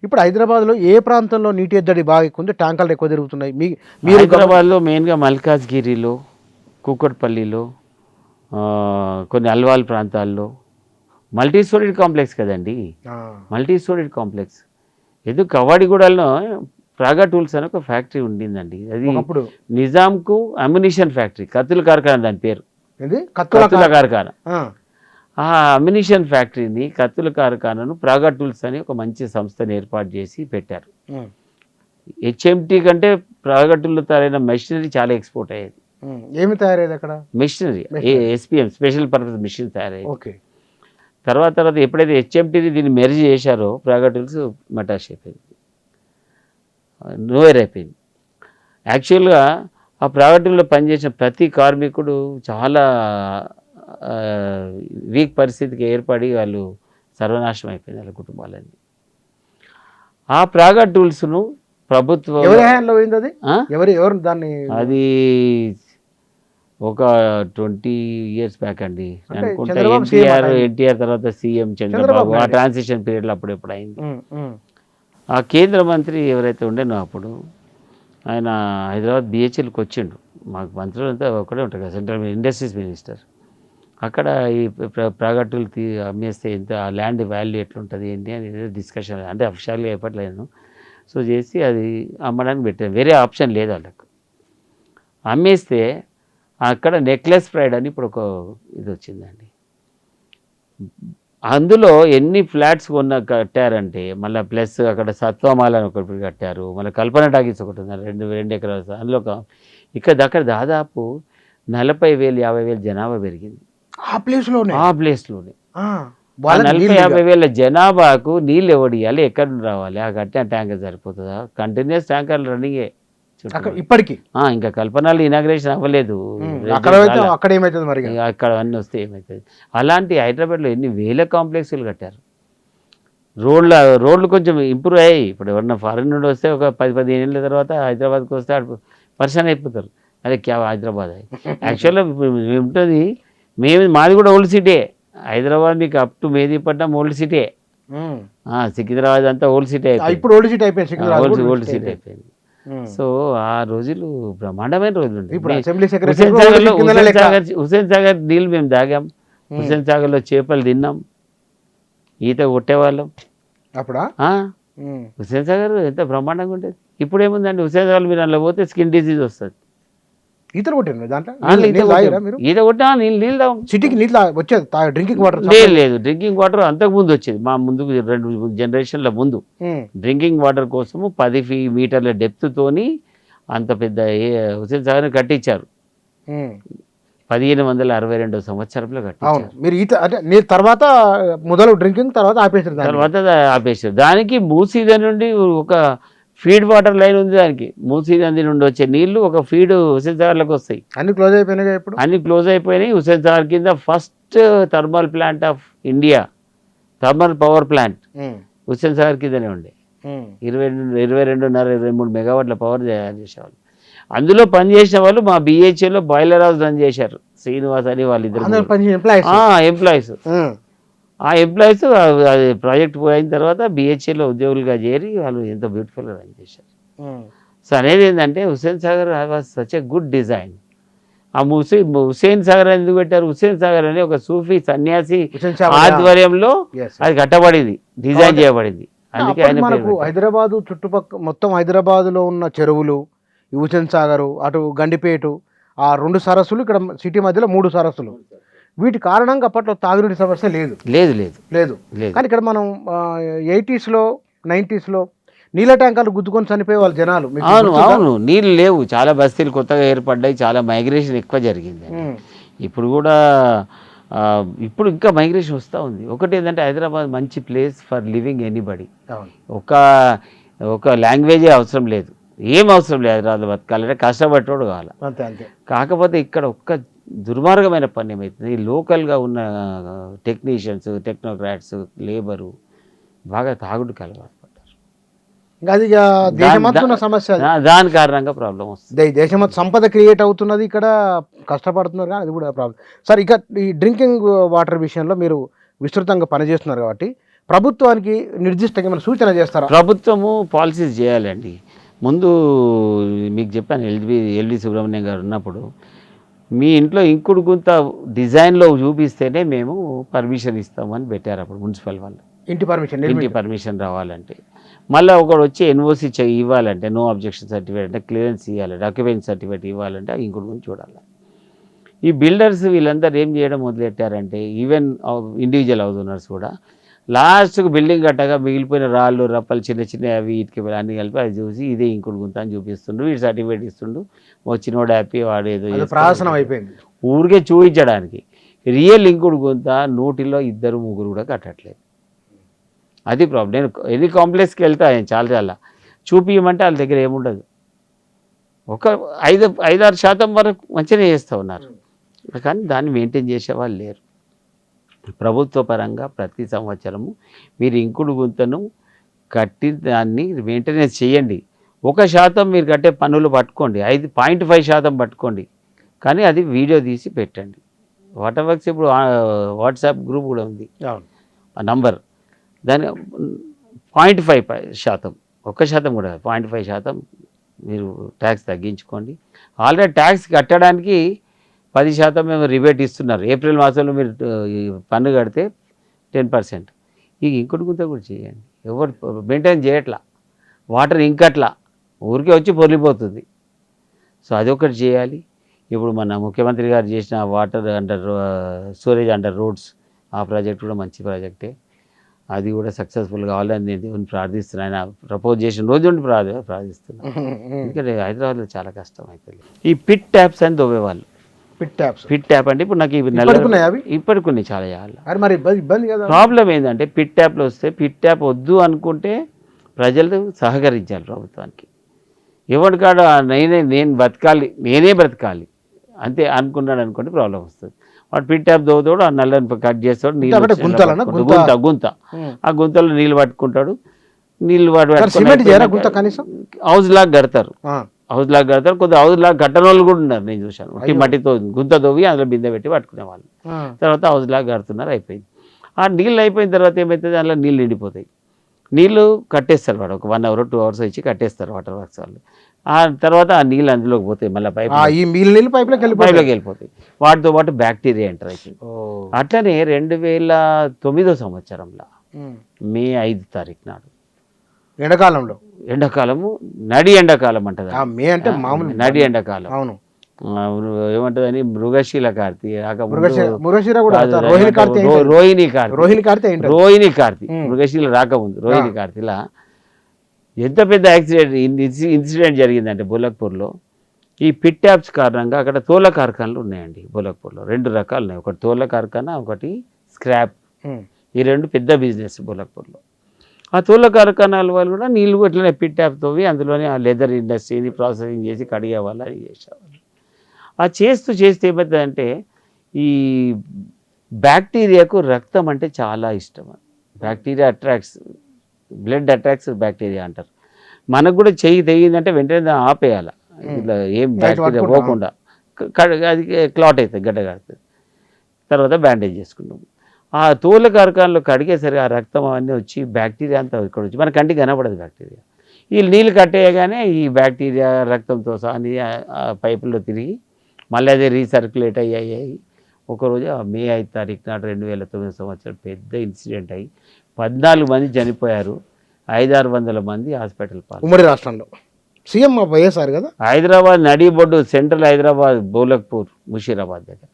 ఇప్పుడు హైదరాబాద్లో ఏ ప్రాంతంలో నీటి ఎద్దడి బాగా ఎక్కువ ఉంది, ట్యాంకర్లు ఎక్కువ తిరుగుతున్నాయి? మీరు హైదరాబాద్లో మెయిన్గా మల్కాజ్గిరిలో, కూకట్పల్లిలో, కొన్ని అల్వాల్ ప్రాంతాల్లో మల్టీ స్టోరీడ్ కాంప్లెక్స్ కదండి. Multi storeyed complex. ఎందుకు కవాడిగూడలో ప్రాగా టూల్స్ అని ఒక ఫ్యాక్టరీ ఉండిందండి. అది ఒకప్పుడు నిజాంకు అమ్యునిషన్ ఫ్యాక్టరీ, కత్తుల కార్ఖానా దాని పేరు. కత్తుల కత్తుల కార్ఖానా. ఆ అమ్యునిషన్ ఫ్యాక్టరీని, కత్తుల కార్ఖానాను ప్రాగా టూల్స్ అని ఒక మంచి సంస్థను ఏర్పాటు చేసి పెట్టారు. హెచ్ఎంటీ కంటే ప్రాగా టూల్లో తయారైన మెషినరీ చాలా ఎక్స్పోర్ట్ అయ్యేది. ఏమి తయారయ్యేది అక్కడ? Machinery, SPM, special purpose machine తయారయ్యేది. ఓకే. తర్వాత ఎప్పుడైతే హెచ్ఎంటీని దీన్ని మెర్జ్ చేశారో ప్రాగా టూల్స్ మటాష్ అయిపోయింది, నోవేర్ అయిపోయింది. యాక్చువల్గా ఆ ప్రాగా టూల్లో పనిచేసిన ప్రతి కార్మికుడు చాలా వీక్ పరిస్థితికి ఏర్పడి వాళ్ళు సర్వనాశనం అయిపోయింది వాళ్ళ కుటుంబాలన్నీ. ఆ ప్రాగా టూల్స్ను ప్రభుత్వం ఎవరు దాన్ని, అది ఒక 20 years బ్యాక్ అండి అనుకుంటా. ఎన్టీఆర్ తర్వాత సీఎం చంద్రబాబు, ఆ ట్రాన్సిషన్ పీరియడ్లో అప్పుడు అయింది. ఆ కేంద్ర మంత్రి ఎవరైతే ఉండేనో అప్పుడు ఆయన హైదరాబాద్ బిహెచ్ఎల్కి వచ్చిండు. మాకు మంత్రులు అంతా ఒకటే ఉంటారు కదా, సెంట్రల్ ఇండస్ట్రీస్ మినిస్టర్. అక్కడ ఈ ప్రాగా టూల్ అమ్మేస్తే ఎంత, ఆ ల్యాండ్ వాల్యూ ఎట్లుంటుంది ఏంటి అని డిస్కషన్, అంటే అఫిషియల్గా చెప్పట్లేదు. సో చేసి అది అమ్మడానికి పెట్టాను, వేరే ఆప్షన్ లేదు వాళ్ళకు. అమ్మేస్తే అక్కడ నెక్లెస్ ప్రైడ్ అని ఇప్పుడు ఒక ఇది వచ్చిందండి. అందులో ఎన్ని ఫ్లాట్స్ కట్టారంటే, మళ్ళీ ప్లస్ అక్కడ సత్వమాల అని ఒకటి కట్టారు, మళ్ళీ కల్పన టాకీస్ ఒకటి ఉంది 2 ఎకరాలు. అందులో అక్కడ దాదాపు 40,000 50,000 జనాభా పెరిగింది ఆ ప్లేస్లోనే. 40,000-50,000 జనాభాకు నీళ్ళు ఎవడియాలి, ఎక్కడ రావాలి? ఆ కట్టిన ట్యాంకర్ సరిపోతుందా? కంటిన్యూస్ ట్యాంకర్లు రన్నింగే ఇప్పటికీ. ఇంకా కల్పనలు ఇనాగ్రేషన్ అవ్వలేదు, అక్కడ అన్నీ వస్తే ఏమవుతుంది? అలాంటి హైదరాబాద్లో ఎన్ని వేల కాంప్లెక్స్లు కట్టారు. రోడ్లు కొంచెం ఇంప్రూవ్ అయ్యాయి. ఇప్పుడు ఎవరన్నా ఫారెన్ నుండి వస్తే ఒక 10-15 ఏళ్ళ తర్వాత హైదరాబాద్కి వస్తే పర్సన్ అయిపోతారు, అదే క్యా హైదరాబాద్. యాక్చువల్గా ఉంటుంది, మాది కూడా ఓల్డ్ సిటీ. హైదరాబాద్ మీకు up to Mehdipatnam old city. Secunderabad అంతా ఓల్డ్ సిటీ అయిపోయింది, ఇప్పుడు ఓల్డ్ సిటీ అయిపోయింది. సో ఆ రోజులు బ్రహ్మాండమైన రోజులు ఉంటాయి. హుసేన్ సాగర్ నీళ్ళు మేము తాగాం, హుసేన్ సాగర్లో చేపలు తిన్నాం, ఈత కొట్టేవాళ్ళం అప్పుడు. హుసేన్ సాగర్ ఎంత బ్రహ్మాండంగా ఉండేది. ఇప్పుడు ఏముందండి, హుసేన్ సాగర్ మీరు అందులో పోతే స్కిన్ డిసీజ్ వస్తుంది. ఈత కొట్టిన దాంట్లో ఈత కొట్టినా నీళ్ళు తాగు. సిటీకి నీళ్ళు వచ్చేది డ్రింకింగ్ వాటర్ లేదు. డ్రింకింగ్ వాటర్ అంతకుముందు వచ్చేది, మా ముందు 2 జనరేషన్ల ముందు. డ్రింకింగ్ వాటర్ కోసము 10 మీటర్ల డెప్త్తోని అంత పెద్ద హుసేన్ సాగర్ని కట్టించారు. 1562 సంవత్సరంలో కట్టించారు. మీరు ఈత అంటే తర్వాత మొదలు డ్రింకింగ్ తర్వాత ఆపేశారు. దానికి మూసీద నుండి ఒక ఫీడ్ వాటర్ లైన్ ఉంది, దానికి మూసీ నది నుండి వచ్చే నీళ్లు ఒక ఫీడ్ హుసేన్ సాగర్లకు వస్తాయి. అన్ని క్లోజ్ అయిపోయినాయి. ఇప్పుడు అన్ని క్లోజ్ అయిపోయినాయి. హుసేన్ సాగర్ కింద first thermal plant of India, thermal power plant Hussain Sagar కిందనే ఉండే. 22-23 మెగావాట్ల పవర్ తయారు చేసేవాళ్ళు. అందులో పనిచేసిన వాళ్ళు మా బిహెచ్ఎల్లో బాయిలర్ హౌస్ రన్ చేశారు, శ్రీనివాస్ అని వాళ్ళిద్దరు ఎంప్లాయీస్. ఆ ఎంప్లాయీస్ అది ప్రాజెక్ట్ పోయిన తర్వాత బిహెచ్ఎల్లో ఉద్యోగులుగా చేరి వాళ్ళు ఎంతో బ్యూటిఫుల్గా రన్ చేశారు. సో అనేది ఏంటంటే, Hussain Sagar was such a good design. ఆ హుసేన్ సాగర్ ఎందుకు పెట్టారు? హుసేన్ సాగర్ అనే ఒక సూఫీ సన్యాసి ఆధ్వర్యంలో అది కట్టబడింది, డిజైన్ చేయబడింది. అందుకే ఆయన హైదరాబాదు చుట్టుపక్కల మొత్తం హైదరాబాదులో ఉన్న చెరువులు, హుసేన్ సాగర్, అటు గండిపేట, ఆ 2 సరస్సులు, ఇక్కడ సిటీ మధ్యలో 3 సరస్సులు. వీటి కారణంగా అప్పట్లో తాగునీటి సమస్య లేదు. కానీ ఇక్కడ మనం 80s, 90s నీళ్ళ ట్యాంకర్లు గుద్దుకొని చనిపోయే వాళ్ళు జనాలు. అవును, నీళ్ళు లేవు. చాలా బస్తీలు కొత్తగా ఏర్పడ్డాయి, చాలా మైగ్రేషన్ ఎక్కువ జరిగింది. ఇప్పుడు కూడా ఇప్పుడు ఇంకా మైగ్రేషన్ వస్తూ ఉంది. ఒకటి ఏంటంటే, హైదరాబాద్ మంచి ప్లేస్ ఫర్ లివింగ్ ఎనీబడి. ఒక లాంగ్వేజే అవసరం లేదు, ఏం అవసరం లేదు. హైదరాబాద్ బతకాలంటే కష్టపడేటోడు కావాలి. కాకపోతే ఇక్కడ ఒక్క దుర్మార్గమైన పని ఏమవుతుంది, లోకల్గా ఉన్న టెక్నీషియన్స్, టెక్నోక్రాట్స్, లేబరు బాగా తాగుడుకి అలవాటు పడ్డారు. అది దేశమంతా సమస్య, దాని కారణంగా ప్రాబ్లం వస్తుంది. దేశమంతా సంపద క్రియేట్ అవుతున్నది, ఇక్కడ కష్టపడుతున్నారు, కానీ అది కూడా ప్రాబ్లం. సార్, ఇక ఈ డ్రింకింగ్ వాటర్ విషయంలో మీరు విస్తృతంగా పనిచేస్తున్నారు కాబట్టి ప్రభుత్వానికి నిర్దిష్టంగా ఏమైనా సూచన చేస్తారా? ప్రభుత్వము పాలసీస్ చేయాలండి. ముందు మీకు చెప్పాను, ఎల్వి సుబ్రహ్మణ్యం గారు ఉన్నప్పుడు మీ ఇంట్లో ఇంకుడు గుంత డిజైన్లో చూపిస్తేనే మేము పర్మిషన్ ఇస్తామని పెట్టారు అప్పుడు మున్సిపల్ వాళ్ళు. ఇంటి పర్మిషన్ రావాలంటే మళ్ళీ ఒకడు వచ్చి ఎన్ఓసి ఇవ్వాలంటే, నో అబ్జెక్షన్ సర్టిఫికేట్ అంటే క్లియరెన్స్ ఇవ్వాలి, డాక్యుమెంట్ సర్టిఫికేట్ ఇవ్వాలంటే ఆ ఇంకుడు గురించి చూడాలి. ఈ బిల్డర్స్ వీళ్ళందరూ ఏం చేయడం మొదలెట్టారంటే, ఈవెన్ ఇండివిజువల్ హౌస్ ఓనర్స్ కూడా లాస్ట్కు బిల్డింగ్ కట్టగా మిగిలిపోయిన రాళ్ళు రప్పలు చిన్న చిన్న అవి ఇటుక అన్నీ కలిపి అది చూసి ఇదే ఇంకుడు గుంత అని చూపిస్తుండ్రు, వీడు సర్టిఫికేట్ ఇస్తుండు, వచ్చినోడు హ్యాపీ, వాడు ఏదో ప్రాసనం అయిపోయింది ఊరికే చూపించడానికి. రియల్ ఇంకుడు గుంత 100లో 2-3 కూడా కట్టట్లేదు. అది ప్రాబ్లం. నేను ఎన్ని కాంప్లెక్స్కి వెళ్తా చాలా చూపించమంటే వాళ్ళ దగ్గర ఏముండదు. ఒక 5-6% వరకు మంచిగానే చేస్తూ ఉన్నారు, కానీ దాన్ని మెయింటైన్ చేసేవాళ్ళు లేరు. ప్రభుత్వ పరంగా ప్రతి సంవత్సరము మీరు ఇంకుడు గుంతను కట్టి దాన్ని మెయింటెనెన్స్ చేయండి. 1% మీరు కట్టే పన్నులు పట్టుకోండి, 5.5% పట్టుకోండి, కానీ అది వీడియో తీసి పెట్టండి. వాటర్ వర్క్స్ ఇప్పుడు వాట్సాప్ గ్రూప్ కూడా ఉంది, ఆ నంబర్, దాని 0.5%, 1% కూడా 0.5% మీరు ట్యాక్స్ తగ్గించుకోండి. ఆల్రెడీ ట్యాక్స్ కట్టడానికి 10% మేము రిబేట్ ఇస్తున్నారు. ఏప్రిల్ మాసంలో మీరు పన్ను కడితే 10%. ఈ ఇంకుడు గుంత కూడా చేయండి. ఎవరు మెయింటైన్ చేయట్లా, వాటర్ ఇంకట్లా ఊరికే వచ్చి పొర్లిపోతుంది. సో అదొకటి చేయాలి. ఇప్పుడు మన ముఖ్యమంత్రి గారు చేసిన వాటర్ స్టోరేజ్ అండర్ రోడ్స్, ఆ ప్రాజెక్ట్ కూడా మంచి ప్రాజెక్టే. అది కూడా సక్సెస్ఫుల్ కావాలని నేను దేవుని ప్రార్థిస్తున్నాను. ఆయన ప్రపోజ్ చేసిన రోజు నుండి ప్రార్థిస్తున్నాను. ఎందుకంటే హైదరాబాద్లో చాలా కష్టం అవుతుంది. ఈ పిట్ ట్యాప్స్ అని దొబ్బేవాళ్ళు. పిట్ ట్యాప్ అంటే ఇప్పుడు నాకు ఇప్పటికి చాలా చేయాలి. ప్రాబ్లం ఏంటంటే పిట్ ట్యాప్లు వస్తే, పిట్ ట్యాప్ వద్దు అనుకుంటే ప్రజలు సహకరించాలి ప్రభుత్వానికి. ఎవరికాడ నేను బ్రతకాలి అంతే అనుకున్నాడు అనుకోండి, ప్రాబ్లం వస్తుంది. వాడు పిట్ ట్యాప్ దోవుతాడు, ఆ నల్లని కట్ చేస్తాడు, గుంత ఆ గుంతలో నీళ్ళు పట్టుకుంటాడు. నీళ్ళు హౌస్ లాగా కడతారు, కొద్దిగా హౌస్ లాగా కట్టని వాళ్ళు కూడా ఉన్నారు, నేను చూశాను. మట్టితో గుంత తోవి అందులో బిందె పెట్టి పట్టుకునే వాళ్ళు. తర్వాత హౌస్ లాగా కడుతున్నారు, అయిపోయింది. ఆ నీళ్ళు అయిపోయిన తర్వాత ఏమవుతుంది, అందులో నీళ్ళు నిండిపోతాయి. నీళ్ళు కట్టేస్తారు వాడు, ఒక 1 hour 2 hours ఇచ్చి కట్టేస్తారు వాటర్ వర్క్స్ వాళ్ళు. ఆ తర్వాత ఆ నీళ్ళు అందులోకి పోతాయి, మళ్ళీ పైప్లోకి వెళ్ళిపోతాయి. వాటితో పాటు బ్యాక్టీరియా ఎంటర్ అవుతుంది. అట్లనే 2009 సంవత్సరంలో మే 5 తారీఖు నాడు ఎండాకాలము, నడి ఎండాకాలం అంటది, నడి ఎండాకాలం ఏమంటదని, మృగశీల కార్తీ, రోహిణి కార్తీ, మృగశీల రాకముందు రోహిణి కార్తీలా ఎంత పెద్ద ఇన్సిడెంట్ జరిగిందంటే బోలక్పూర్లో ఈ పిట్ ట్యాప్స్ కారణంగా. అక్కడ తోల కార్ఖానాలు ఉన్నాయండి బోలక్పూర్లో, 2 రకాలు ఉన్నాయి, ఒకటి తోల కార్ఖానా, ఒకటి స్క్రాప్. ఈ 2 పెద్ద బిజినెస్ బోలక్పూర్లో. ఆ తోల కార్ఖానాల వాళ్ళు కూడా నీళ్ళు ఇట్లనే పిట్ ట్యాప్ తోవి అందులోనే ఆ లెదర్ ఇండస్ట్రీని ప్రాసెసింగ్ చేసి కడిగేవాళ్ళు, అది చేసేవాళ్ళు. ఆ చేస్తూ ఏమవుతుందంటే, ఈ బ్యాక్టీరియాకు రక్తం అంటే చాలా ఇష్టం. బ్యాక్టీరియా బ్లడ్ అట్రాక్ట్స్ బ్యాక్టీరియా అంటారు. మనకు కూడా చెయ్యి తెగిందంటే వెంటనే ఆపేయాలి, ఇట్లా ఏం బ్యాక్టీరియా పోకుండా. అది క్లాట్ అవుతుంది, గడ్డ కడుతుంది. తర్వాత బ్యాండేజ్ చేసుకున్నాం. ఆ తోల కార్ఖానలో కడిగేసరికి ఆ రక్తం అవన్నీ వచ్చి బ్యాక్టీరియా అంతా ఇక్కడ వచ్చి మన కంటికి కనపడదు బ్యాక్టీరియా. ఈ నీళ్ళు కట్టేయగానే ఈ బ్యాక్టీరియా రక్తంతో సహా ఆ పైపుల్లో తిరిగి మళ్ళీ అదే రీసర్క్యులేట్ అయ్యాయి. ఒకరోజు మే 5 తారీఖు నాడు 2009 సంవత్సరం పెద్ద ఇన్సిడెంట్ అయ్యి 14 మంది చనిపోయారు, 500-600 మంది హాస్పిటల్ పాలు. ఉమ్మడి రాష్ట్రంలో సీఎం వైఎస్ఆర్ కదా. హైదరాబాద్ నడిబొడ్డు, సెంట్రల్ హైదరాబాద్, బోలక్పూర్, ముషీరాబాద్ దగ్గర